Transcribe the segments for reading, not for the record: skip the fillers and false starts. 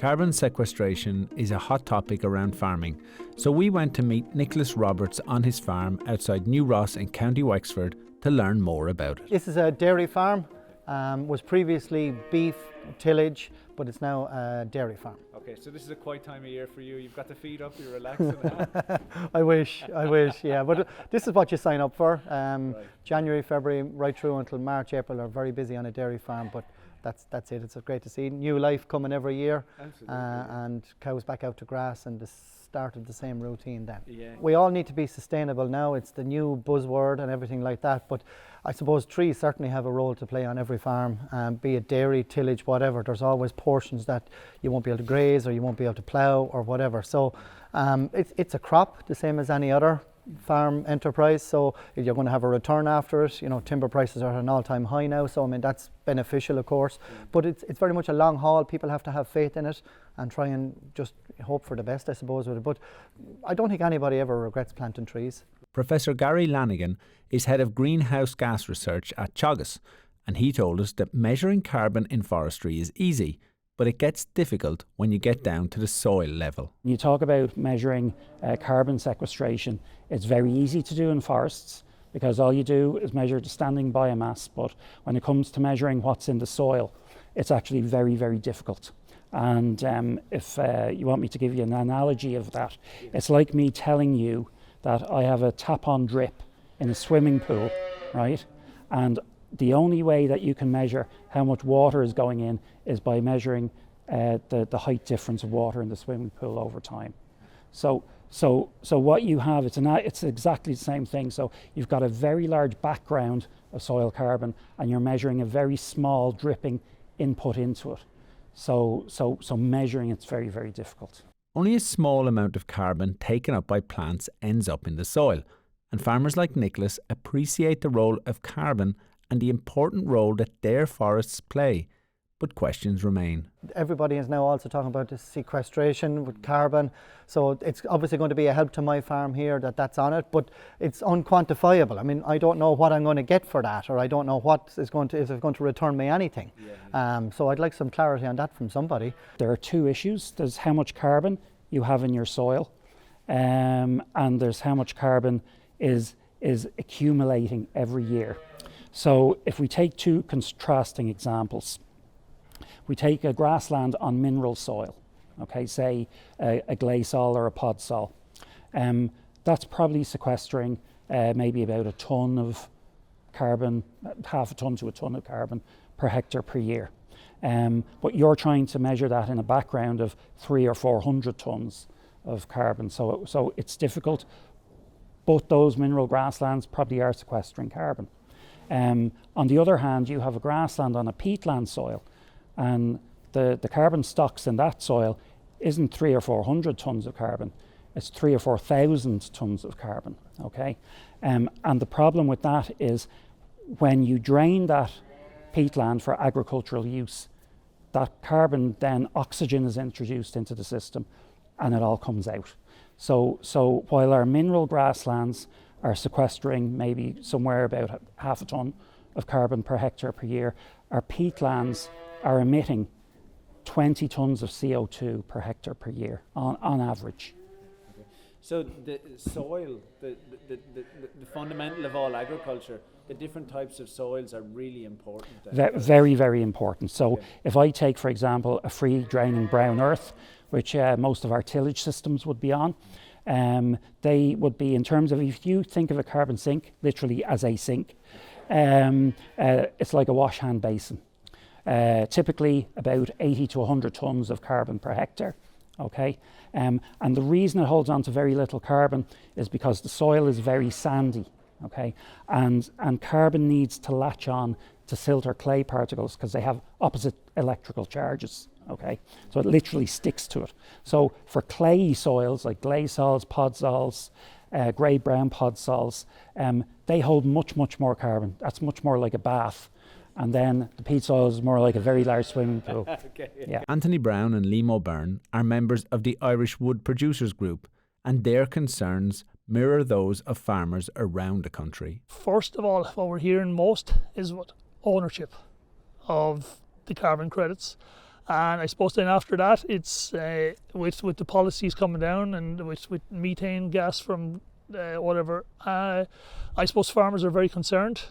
Carbon sequestration is a hot topic around farming, so we went to meet Nicholas Roberts on his farm outside New Ross in County Wexford to learn more about it. This is a dairy farm, was previously beef tillage, but it's now a dairy farm. Okay, so this is a quiet time of year for you. You've got the feet up, you're relaxing. I wish, yeah. But this is what you sign up for. Right. January, February, right through until March, April are very busy on a dairy farm, but that's it. It's great to see new life coming every year. Absolutely. And cows back out to grass and the start of the same routine then. Yeah. We all need to be sustainable now. It's the new buzzword and everything like that, but I suppose trees certainly have a role to play on every farm, be it dairy, tillage, whatever. There's always portions that you won't be able to graze or you won't be able to plough or whatever. So it's a crop, the same as any other farm enterprise, so you're going to have a return after it. You know, timber prices are at an all-time high now, so I mean that's beneficial, of course, but it's very much a long haul. People have to have faith in it and try and just hope for the best, I suppose, with it. But I don't think anybody ever regrets planting trees. Professor Gary Lanigan is head of greenhouse gas research at Teagasc, and he told us that measuring carbon in forestry is easy, but it gets difficult when you get down to the soil level. When you talk about measuring carbon sequestration, it's very easy to do in forests because all you do is measure the standing biomass, but when it comes to measuring what's in the soil, it's actually very, very difficult. And if you want me to give you an analogy of that, it's like me telling you that I have a tap-on drip in a swimming pool, right? And the only way that you can measure how much water is going in is by measuring the height difference of water in the swimming pool over time. So what you have, it's exactly the same thing. So you've got a very large background of soil carbon and you're measuring a very small dripping input into it. So measuring it's very, very difficult. Only a small amount of carbon taken up by plants ends up in the soil, and farmers like Nicholas appreciate the role of carbon and the important role that their forests play. But questions remain. Everybody is now also talking about the sequestration with carbon, so it's obviously going to be a help to my farm here that's on it, but it's unquantifiable. I mean, I don't know what I'm going to get for that, or I don't know if it's going to return me anything. So I'd like some clarity on that from somebody. There are two issues. There's how much carbon you have in your soil, and there's how much carbon is accumulating every year. So if we take two contrasting examples, we take a grassland on mineral soil, okay, say a glaisol or a podsol. That's probably sequestering maybe about a tonne of carbon, half a tonne to a tonne of carbon per hectare per year. But you're trying to measure that in a background of 300 or 400 tonnes of carbon. So it's difficult. Both those mineral grasslands probably are sequestering carbon. On the other hand, you have a grassland on a peatland soil, and the carbon stocks in that soil isn't 300 or 400 tonnes of carbon, it's 3,000 or 4,000 tonnes of carbon, okay? And the problem with that is when you drain that peatland for agricultural use, that carbon, then oxygen is introduced into the system and it all comes out. So while our mineral grasslands are sequestering maybe somewhere about half a tonne of carbon per hectare per year, our peatlands are emitting 20 tonnes of CO2 per hectare per year on average. Okay. So the soil, the fundamental of all agriculture, the different types of soils are really important. Very, very important. So if I take, for example, a free draining brown earth, which most of our tillage systems would be on, they would be, in terms of, if you think of a carbon sink literally as a sink, it's like a wash hand basin. Typically about 80 to 100 tonnes of carbon per hectare, okay? And the reason it holds on to very little carbon is because the soil is very sandy, okay? And carbon needs to latch on to silt or clay particles because they have opposite electrical charges, okay? So it literally sticks to it. So for clayey soils like glaisols, podsols, grey-brown podsols, they hold much, much more carbon. That's much more like a bath. And then the peat soil is more like a very large swimming pool. Okay. Yeah. Anthony Browne and Liam O'Byrne are members of the Irish Wood Producers Group, and their concerns mirror those of farmers around the country. First of all, what we're hearing most is what ownership of the carbon credits. And I suppose then after that, it's with the policies coming down and with methane gas from whatever, I suppose farmers are very concerned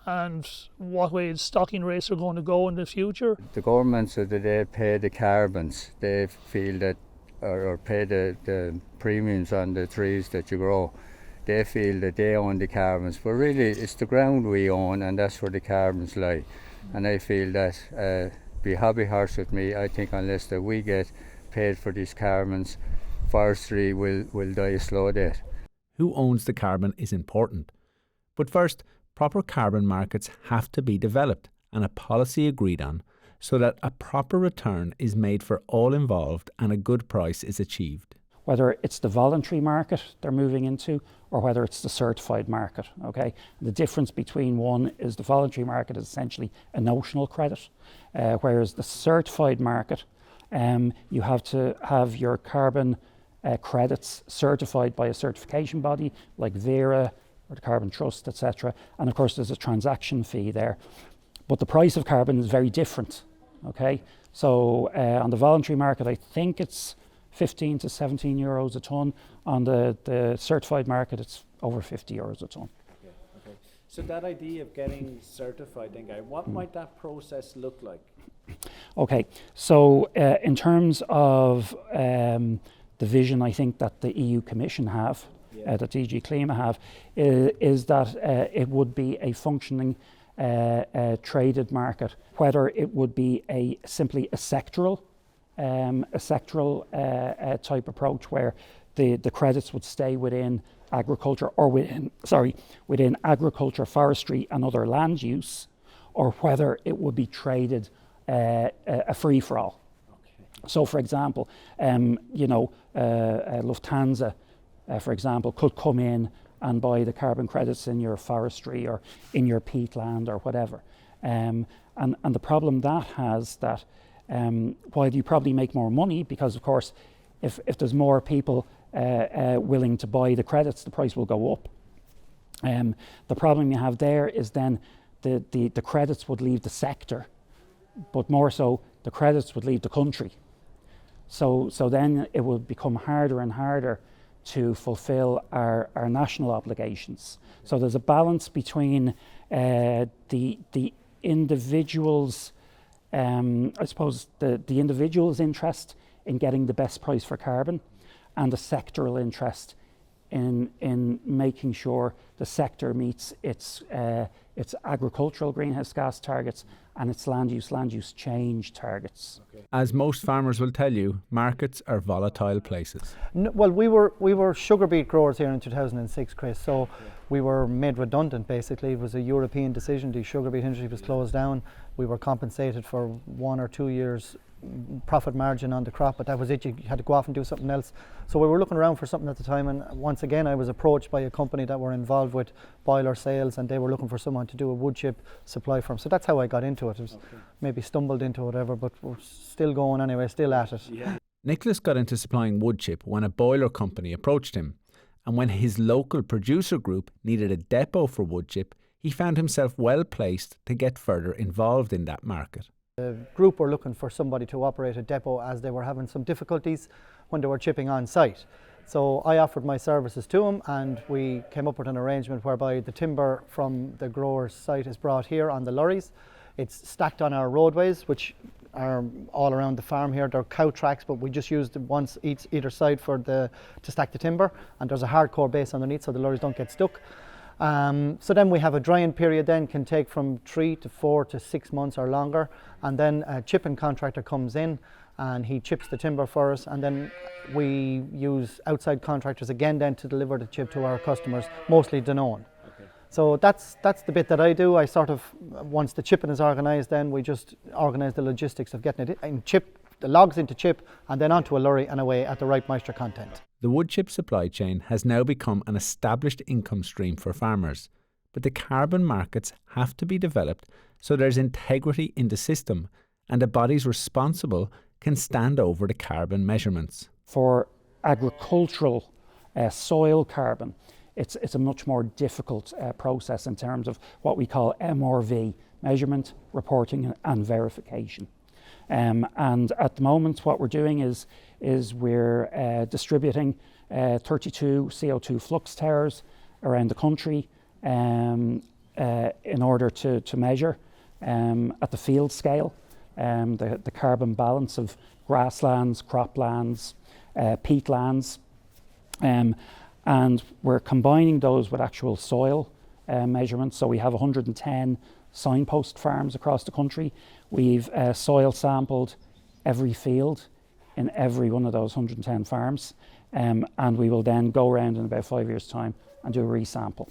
and what way the stocking rates are going to go in the future. The government, so that they pay the carbons, they feel that, or pay the premiums on the trees that you grow. They feel that they own the carbons, but really it's the ground we own, and that's where the carbons lie. And I feel that, be hobby horse with me, I think unless that we get paid for these carbons, forestry will die a slow death. Who owns the carbon is important. But first, proper carbon markets have to be developed and a policy agreed on so that a proper return is made for all involved and a good price is achieved. Whether it's the voluntary market they're moving into or whether it's the certified market, okay? The difference between one is the voluntary market is essentially a notional credit, whereas the certified market, you have to have your carbon credits certified by a certification body like Vera or the Carbon Trust, etc. And of course there's a transaction fee there. But the price of carbon is very different, okay? So on the voluntary market, I think it's 15 to 17 euros a tonne. On the certified market, it's over 50 euros a tonne. Okay. So that idea of getting certified, then, Guy, what might that process look like? Okay, so in terms of the vision I think that the EU Commission have, that DG Klima have, is that it would be a functioning traded market, whether it would be simply a sectoral type approach where the credits would stay within agriculture or within agriculture, forestry and other land use, or whether it would be traded a free-for-all. Okay. So for example, Lufthansa, for example, could come in and buy the carbon credits in your forestry or in your peatland or whatever. And the problem that has that while you probably make more money, because of course if there's more people willing to buy the credits, the price will go up. The problem you have there is then the credits would leave the sector, but more so the credits would leave the country. So then it would become harder and harder to fulfill our national obligations. So there's a balance between the individual's, I suppose, the individual's interest in getting the best price for carbon and the sectoral interest in making sure the sector meets its agricultural greenhouse gas targets and its land use change targets. Okay. As most farmers will tell you, markets are volatile places. Well, we were sugar beet growers here in 2006, Chris, so we were made redundant basically. It was a European decision. The sugar beet industry was closed down. We were compensated for 1 or 2 years profit margin on the crop, but that was it. You had to go off and do something else. So we were looking around for something at the time, and once again I was approached by a company that were involved with boiler sales, and they were looking for someone to do a wood chip supply for them. So that's how I got into it. It was maybe stumbled into whatever, but we're still going anyway, still at it. Yeah. Nicholas got into supplying wood chip when a boiler company approached him, and when his local producer group needed a depot for wood chip, he found himself well placed to get further involved in that market. The group were looking for somebody to operate a depot as they were having some difficulties when they were chipping on site. So I offered my services to them, and we came up with an arrangement whereby the timber from the grower's site is brought here on the lorries. It's stacked on our roadways, which are all around the farm here. They're cow tracks, but we just use them once either side to stack the timber, and there's a hardcore base underneath so the lorries don't get stuck. So then we have a drying period, then can take from 3 to 4 to 6 months or longer, and then a chipping contractor comes in and he chips the timber for us, and then we use outside contractors again then to deliver the chip to our customers, mostly Danone. Okay. So that's the bit that I do. I sort of, once the chipping is organised, then we just organise the logistics of getting it in chip, the logs into chip, and then onto a lorry and away at the right moisture content. The wood chip supply chain has now become an established income stream for farmers, but the carbon markets have to be developed so there's integrity in the system and the bodies responsible can stand over the carbon measurements. For agricultural soil carbon, it's a much more difficult process in terms of what we call MRV, measurement, reporting and verification. And at the moment, what we're doing is we're distributing 32 CO2 flux towers around the country in order to measure at the field scale the carbon balance of grasslands, croplands, peatlands, and we're combining those with actual soil measurements. So we have 110 signpost farms across the country. We've soil sampled every field in every one of those 110 farms, and we will then go around in about 5 years' time and do a resample.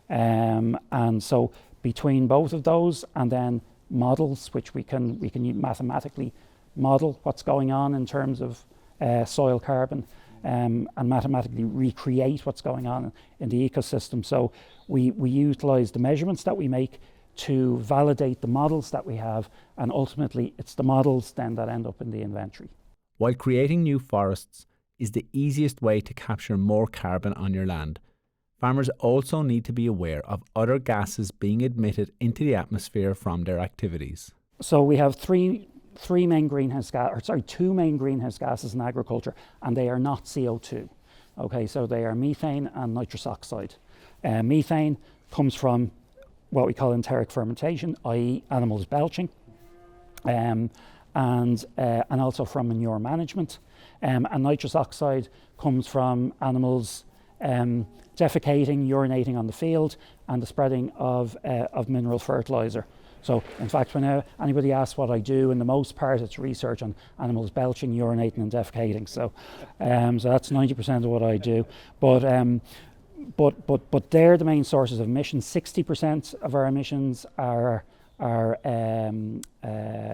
And so between both of those and then models, which we can mathematically model what's going on in terms of soil carbon, and mathematically recreate what's going on in the ecosystem. So we utilize the measurements that we make to validate the models that we have, and ultimately it's the models then that end up in the inventory. While creating new forests is the easiest way to capture more carbon on your land, farmers also need to be aware of other gases being emitted into the atmosphere from their activities. So we have two main greenhouse gases in agriculture, and they are not CO2. Okay, so they are methane and nitrous oxide. Methane comes from what we call enteric fermentation, i.e. animals belching, and also from manure management. And nitrous oxide comes from animals defecating, urinating on the field, and the spreading of mineral fertilizer. So in fact, when anybody asks what I do, in the most part it's research on animals belching, urinating and defecating. So that's 90% of what I do. But they're the main sources of emissions. 60% of our emissions are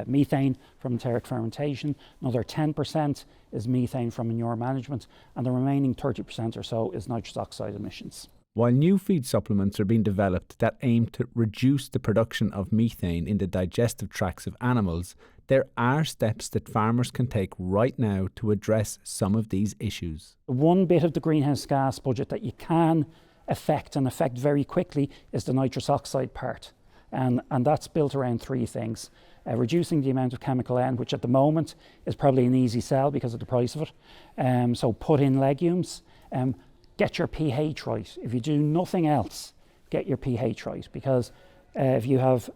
methane from enteric fermentation. Another 10% is methane from manure management, and the remaining 30% or so is nitrous oxide emissions. While new feed supplements are being developed that aim to reduce the production of methane in the digestive tracts of animals, there are steps that farmers can take right now to address some of these issues. One bit of the greenhouse gas budget that you can affect very quickly is the nitrous oxide part. And that's built around three things. Reducing the amount of chemical N, which at the moment is probably an easy sell because of the price of it. So put in legumes. Get your pH right. If you do nothing else, get your pH right, because if you have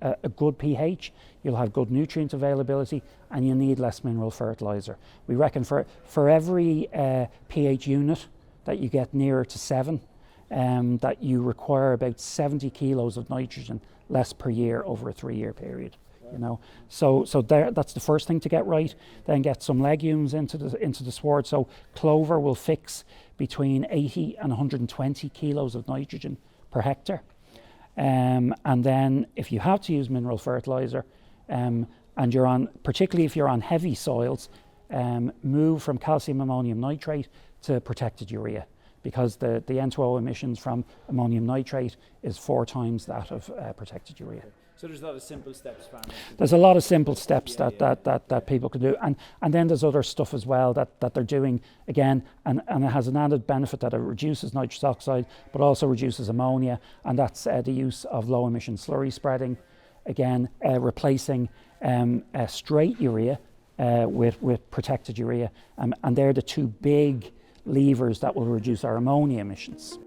a good pH, you'll have good nutrient availability, and you need less mineral fertilizer. We reckon for every pH unit that you get nearer to 7, that you require about 70 kilos of nitrogen less per year over a 3-year period. You know, so that's the first thing to get right. Then get some legumes into the sward. So clover will fix between 80 and 120 kilos of nitrogen per hectare. And then if you have to use mineral fertilizer, and particularly if you're on heavy soils, move from calcium ammonium nitrate to protected urea, because the N2O emissions from ammonium nitrate is 4 times that of protected urea. So there's a lot of simple steps, farmers. There's a lot of simple steps that people can do, and then there's other stuff as well that they're doing again, and it has an added benefit that it reduces nitrous oxide, but also reduces ammonia, and that's the use of low emission slurry spreading, again replacing straight urea with protected urea, and they're the two big levers that will reduce our ammonia emissions.